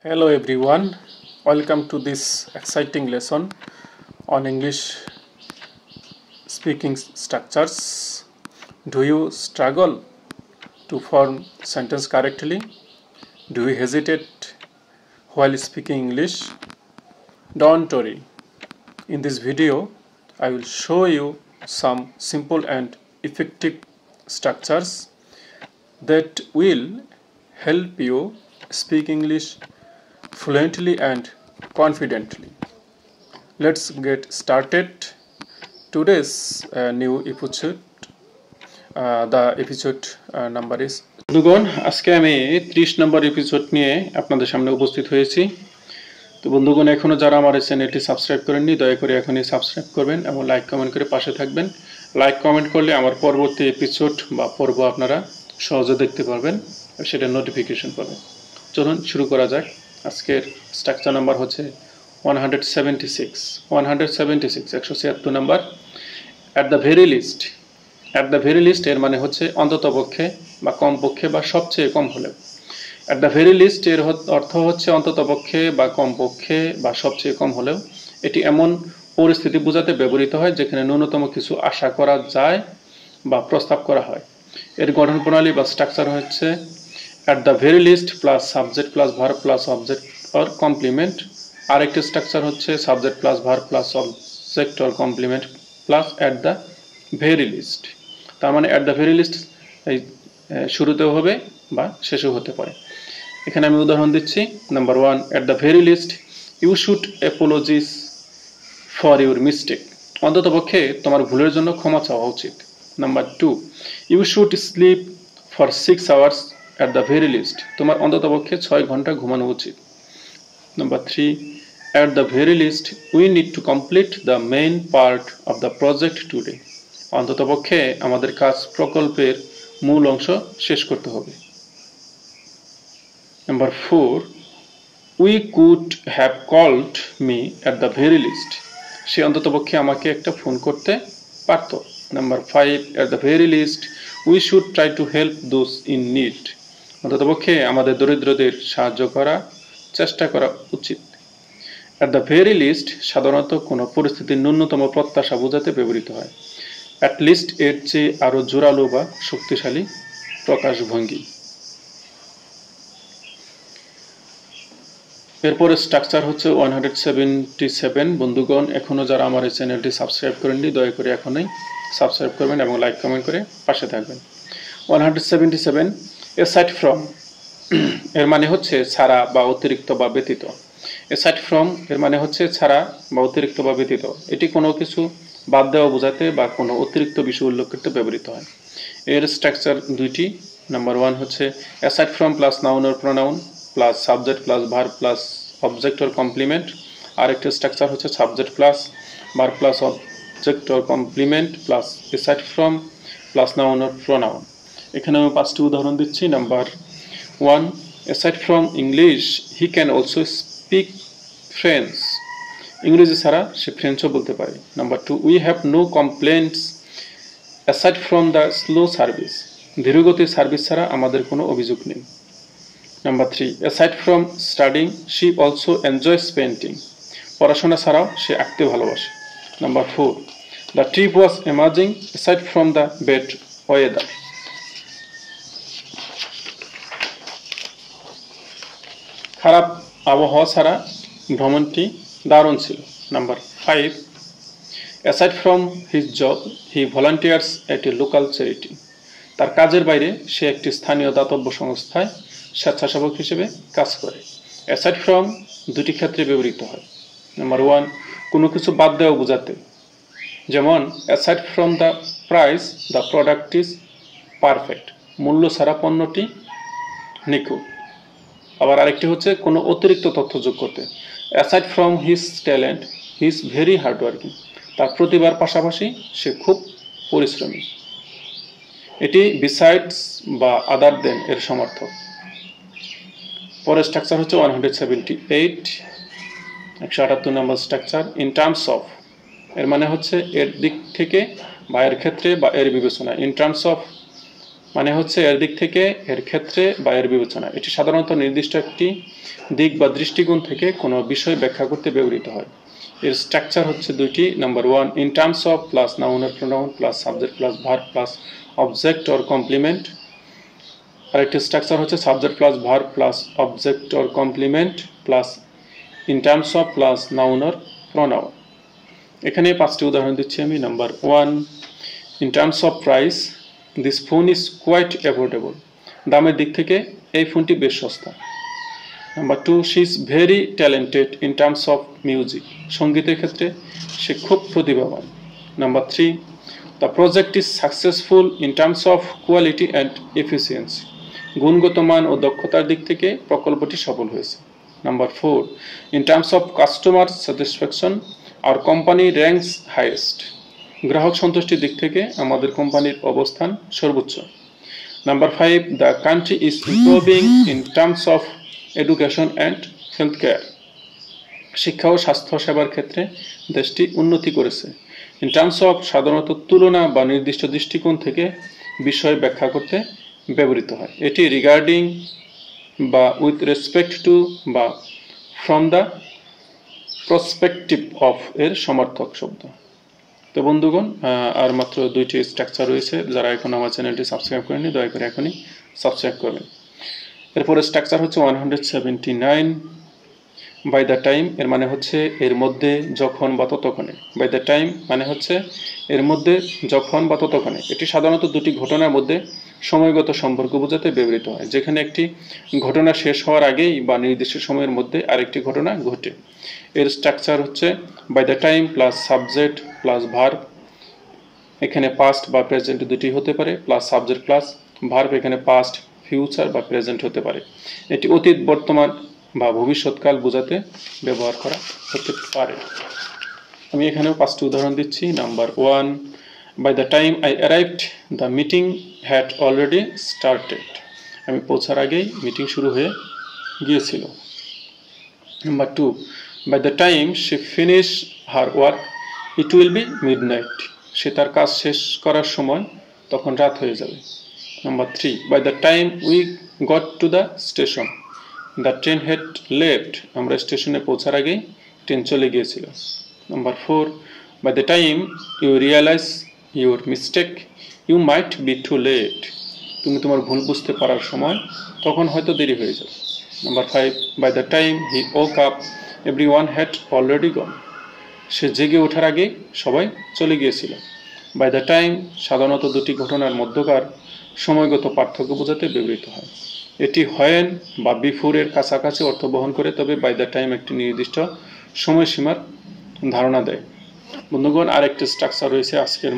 Hello everyone, welcome to this exciting lesson on English speaking structures. Do you struggle to form sentence correctly? Do you hesitate while speaking English? Don't worry. In this video, I will show you some simple and effective structures that will help you speak English fluently and confidently. Let's get started. Today's new episode. The episode number is বন্ধুগণ আজকে আমি 30 নম্বর episode নিয়ে আপনাদের সামনে উপস্থিত হয়েছি। তো বন্ধুগণ এখনো যারা আমার এই চ্যানেলটি সাবস্ক্রাইব করেননি দয়া করে এখনই সাবস্ক্রাইব করবেন এবং লাইক কমেন্ট করে পাশে থাকবেন। লাইক কমেন্ট করলে আমার পরবর্তী এপিসোড বা পর্ব আপনারা সহজে দেখতে পারবেন, সেটা নোটিফিকেশন পাবেন। চলুন শুরু করা যাক। আজকের স্ট্রাকচার নাম্বার হচ্ছে 176 176 number. At the very least এর মানে হচ্ছে অন্ততপক্ষে বা কমপক্ষে বা সবচেয়ে কম হলেও। অ্যাট দ্য ভেরি লিস্ট এর অর্থ হচ্ছে অন্ততপক্ষে বা কমপক্ষে বা সবচেয়ে কম হলেও। এটি এমন পরিস্থিতি বোঝাতে ব্যবহৃত হয় যেখানে ন্যূনতম কিছু আশা করা যায় বা প্রস্তাব করা হয়। এর গঠন প্রণালী বা স্ট্রাকচার হচ্ছে at the very least plus subject plus verb plus object or complement। আরেকটি স্ট্রাকচার হচ্ছে subject plus verb plus object or complement plus at the very least। তার মানে at the very least এই শুরুতেও হবে বা শেষেও হতে পারে। এখানে আমি উদাহরণ দিচ্ছি। Number 1, at the very least you should apologize for your mistake। অন্ততপক্ষে তোমার ভুলের জন্য ক্ষমা চাওয়া উচিত। Number 2, you should sleep for 6 hours at the very least। তোমার অন্ততপক্ষে 6 ঘন্টা ঘুমানো উচিত। Number 3, at the very least we need to complete the main part of the project today। অন্ততপক্ষে আমাদের কাজ প্রকল্পের মূল অংশ শেষ করতে হবে। Number 4, we could have called me at the very least। সে অন্ততপক্ষে আমাকে একটা ফোন করতে পারত। Number 5, at the very least we should try to help those in need। অন্ততপক্ষে আমাদের দরিদ্রদের সাহায্য করা চেষ্টা করা উচিত। অ্যাট দ্য ভেরি লিস্ট সাধারণত কোনো পরিস্থিতির ন্যূনতম প্রত্যাশা বোঝাতে ব্যবহৃত হয়। অ্যাট লিস্ট এর চেয়ে আরও জোরালো বা শক্তিশালী প্রকাশভঙ্গি। এরপরে স্ট্রাকচার হচ্ছে 177। বন্ধুগণ এখনো যারা আমার এই চ্যানেলটি সাবস্ক্রাইব করেননি দয়া করে এখনই সাবস্ক্রাইব করবেন এবং লাইক কমেন্ট করে পাশে থাকবেন। 177 aside from এর মানে হচ্ছে ছাড়া বা অতিরিক্ত বা ব্যতীত। aside from এর মানে হচ্ছে ছাড়া বা অতিরিক্ত বা ব্যতীত। এটি কোনো কিছু বাদ দেওয়া বোঝাতে বা কোনো অতিরিক্ত বিষয় উল্লেখ করতে ব্যবহৃত হয়। এর স্ট্রাকচার দুইটি। নাম্বার 1 হচ্ছে aside from plus noun or pronoun plus subject plus verb plus object or complement. আরেকটি স্ট্রাকচার হচ্ছে subject plus verb plus object or complement plus aside from plus noun or pronoun. এখানে আমি 5টি উদাহরণ দিচ্ছি। Number 1, aside from English he can also speak French। ইংরেজি ছাড়া সে ফ্রেঞ্চও বলতে পারে। Number 2, we have no complaints aside from the slow service। ধীরগতির সার্ভিস ছাড়া আমাদের কোনো অভিযোগ নেই। Number 3, aside from studying she also enjoys painting। পড়াশোনা ছাড়াও সে আঁকতে ভালোবাসে। Number 4, the trip was amazing aside from the bad weather। খারাপ আবহাওয়া ছাড়া ভ্রমণটি দারুণ ছিল। Number 5, aside from his job he volunteers at a local charity। তার কাজের বাইরে সে একটি স্থানীয় দাতব্য সংস্থায় স্বেচ্ছাসেবক হিসেবে কাজ করে। aside from দুটি ক্ষেত্রে ব্যবহৃত হয়। নাম্বার 1, কোনো কিছু বাদ দেওয়া বোঝাতে, যেমন aside from the price the product is perfect। মূল্য ছাড়া পণ্যটি নিখুঁত। আবার আরেকটি হচ্ছে কোনো অতিরিক্ত তথ্য যোগ করতে, aside from his talent he is very hardworking। তার প্রতিভার পাশাপাশি সে খুব পরিশ্রমী। এটি besides বা other than এর সমার্থক। পরের স্ট্রাকচার হচ্ছে 178 নম্বর স্ট্রাকচার। in terms of এর মানে হচ্ছে এর দিক থেকে বা এর ক্ষেত্রে বা এর বিবেচনায়। in terms of মানে হচ্ছে এর দিক থেকে, এর ক্ষেত্রে বা এর বিবেচনা। এটি সাধারণত নির্দিষ্ট একটি দিক বা দৃষ্টিকোণ থেকে কোনো বিষয় ব্যাখ্যা করতে ব্যবহৃত হয়। এর স্ট্রাকচার হচ্ছে দুইটি। Number 1, in terms of plus noun or pronoun plus subject plus verb plus object or complement. আরেকটি স্ট্রাকচার হচ্ছে subject plus verb plus object or complement plus in terms of plus noun or pronoun. এখানে 5টি উদাহরণ দিচ্ছি আমি। Number 1, in terms of price, this phone is quite affordable. দামের দিক থেকে এই ফোনটি বেশ সস্তা। Number 2, she is very talented in terms of music. সঙ্গীতের ক্ষেত্রে সে খুব প্রতিভাবান। Number 3, the project is successful in terms of quality and efficiency. গুণগত মান ও দক্ষতার দিক থেকে প্রকল্পটি সফল হয়েছে। Number 4, in terms of customer satisfaction hour company ranks highest. গ্রাহক সন্তুষ্টির দিক থেকে আমাদের কোম্পানির অবস্থান সর্বোচ্চ। Number 5, the country is improving in terms of education and health care. শিক্ষা ও স্বাস্থ্য সেবার ক্ষেত্রে দেশটি উন্নতি করেছে। ইন টার্মস অফ সাধারণত তুলনা বা নির্দিষ্ট দৃষ্টিকোণ থেকে বিষয় ব্যাখ্যা করতে ব্যবহৃত হয়। এটি রিগার্ডিং বা উইথ রেসপেক্ট টু বা ফ্রম দ্য প্রসপেক্টিভ অফ এর সমার্থক শব্দ। তো বন্ধুগণ, আর মাত্র 2টি স্ট্রাকচার রয়েছে। যারা এখন আমার চ্যানেলটি সাবস্ক্রাইব করেনি দয়া করে এখনই সাবস্ক্রাইব করবেন। এরপরে স্ট্রাকচার হচ্ছে 179, বাই দ্য টাইম। এর মানে হচ্ছে এর মধ্যে, যখন বা ততক্ষণে। বাই দ্য টাইম মানে হচ্ছে এর মধ্যে, যখন বা ততক্ষণে। এটি সাধারণত দুটি ঘটনার মধ্যে সময়গত সম্পর্ক বোঝাতে ব্যবহৃত হয়, যেখানে একটি ঘটনা শেষ হওয়ার আগেই বা নির্দিষ্ট সময়ের মধ্যে আরেকটি ঘটনা ঘটে। এর স্ট্রাকচার হচ্ছে by the time plus subject plus verb, এখানে পাস্ট বা প্রেজেন্ট দুটি হতে পারে, প্লাস সাবজেক্ট প্লাস ভার্ব, এখানে পাস্ট, ফিউচার বা প্রেজেন্ট হতে পারে। এটি অতীত, বর্তমান বা ভবিষ্যৎকাল বোঝাতে ব্যবহার করা হতে পারে। আমি এখানেও 5টি উদাহরণ দিচ্ছি। Number 1, by the time I arrived the meeting had already started. আমি পৌঁছার আগেই মিটিং শুরু হয়ে গিয়েছিল। Number 2, by the time she finish her work it will be midnight. সে তার কাজ শেষ করার সময় তখন রাত হয়ে যাবে। Number 3, by the time we got to the station the train had left. আমরা স্টেশনে পৌঁছার আগেই ট্রেন চলে গিয়েছিল। Number 4, by the time you realise your mistake you might be too late. তুমি তোমার ভুল বুঝতে পারার সময় তখন হয়তো দেরি হয়ে যাবে। Number 5, by the time he woke up everyone had already gone. সে জেগে ওঠার আগে সবাই চলে গিয়েছিল। বাই দ্য টাইম সাধারণত দুটি ঘটনার মধ্যকার সময়গত পার্থক্য বোঝাতে ব্যবহৃত হয়। এটি হোয়েন বা বিফোরের কাছাকাছি অর্থ বহন করে, তবে বাই দ্য টাইম একটি নির্দিষ্ট সময়সীমার ধারণা দেয়। বন্ধুগণ, আরেকটি স্ট্রাকচার রয়েছে। আজকের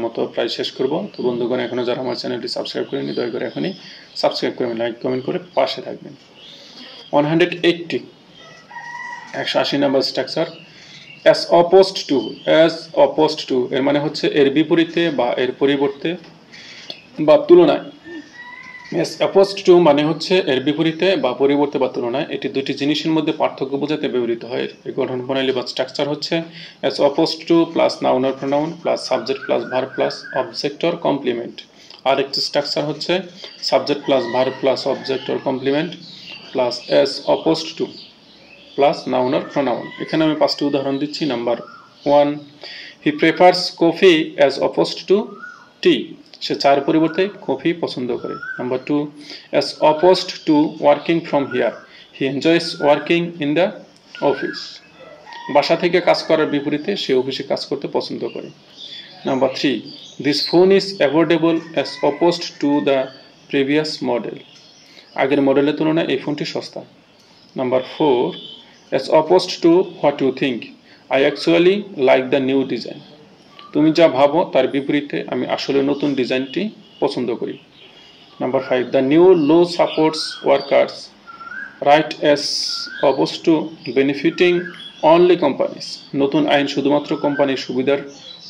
মতো প্রায় শেষ করব। তো বন্ধুগণ, এখনও যারা আমার চ্যানেলটি সাবস্ক্রাইব করেনি দয়া করে এখনই সাবস্ক্রাইব করবেন, লাইক কমেন্ট করে পাশে থাকবেন। 180, 180 number structure, as opposed to. As opposed to এর মানে হচ্ছে এর বিপরীতে বা এর পরিবর্তে বা তুলনায়। অ্যাজ অপোজড টু মানে হচ্ছে এর বিপরীতে বা পরিবর্তে বা তুলনায়। এটি দুটি জিনিসের মধ্যে পার্থক্য বোঝাতে ব্যবহৃত হয়। এর গঠন প্রণালী বা স্ট্রাকচার হচ্ছে as opposed to plus noun or pronoun plus subject plus verb plus object or complement. আর একটি স্ট্রাকচার হচ্ছে subject plus verb plus object or complement plus as opposed to plus noun or pronoun. এখানে আমি 5টি উদাহরণ দিচ্ছি। Number 1, he prefers coffee as opposed to tea. সে চার পরিবর্তে কফি পছন্দ করে। Number 2, as opposed to working from here he enjoys working in the office. বাসা থেকে কাজ করার বিপরীতে সে অফিসে কাজ করতে পছন্দ করে। Number 3, this phone is affordable as opposed to the previous model. আগের মডেলের তুলনায় এই ফোনটি সস্তা। Number 4, as opposed to what you think I actually like the new design. তুমি যা ভাবো তার বিপরীতে আমি আসলে নতুন ডিজাইনটি পছন্দ করি। Number 5, the new law supports workers right as opposed to benefiting only companies. নতুন আইন শুধুমাত্র কোম্পানির সুবিধার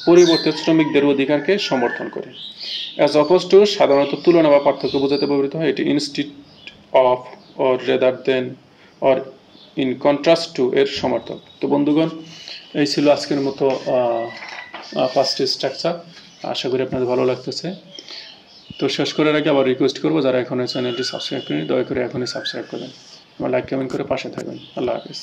পরিবর্তে শ্রমিকদের অধিকারকে সমর্থন করে। as opposed to সাধারণত তুলনা বা পার্থক্য বোঝাতে ব্যবহৃত হয়। এটি instead of or rather than or in contrast two এর সমর্থক। তো বন্ধুগণ, এই ছিল আজকের মতো 5টি স্ট্রাকচার। আশা করি আপনাদের ভালো লাগতেছে। তো শেষ করার আগে আবার রিকোয়েস্ট করবো, যারা এখনো চ্যানেলটি সাবস্ক্রাইব করেনি দয়া করে এখনই সাবস্ক্রাইব করবেন, আমার লাইক কমেন্ট করে পাশে থাকবেন। আল্লাহ হাফিজ।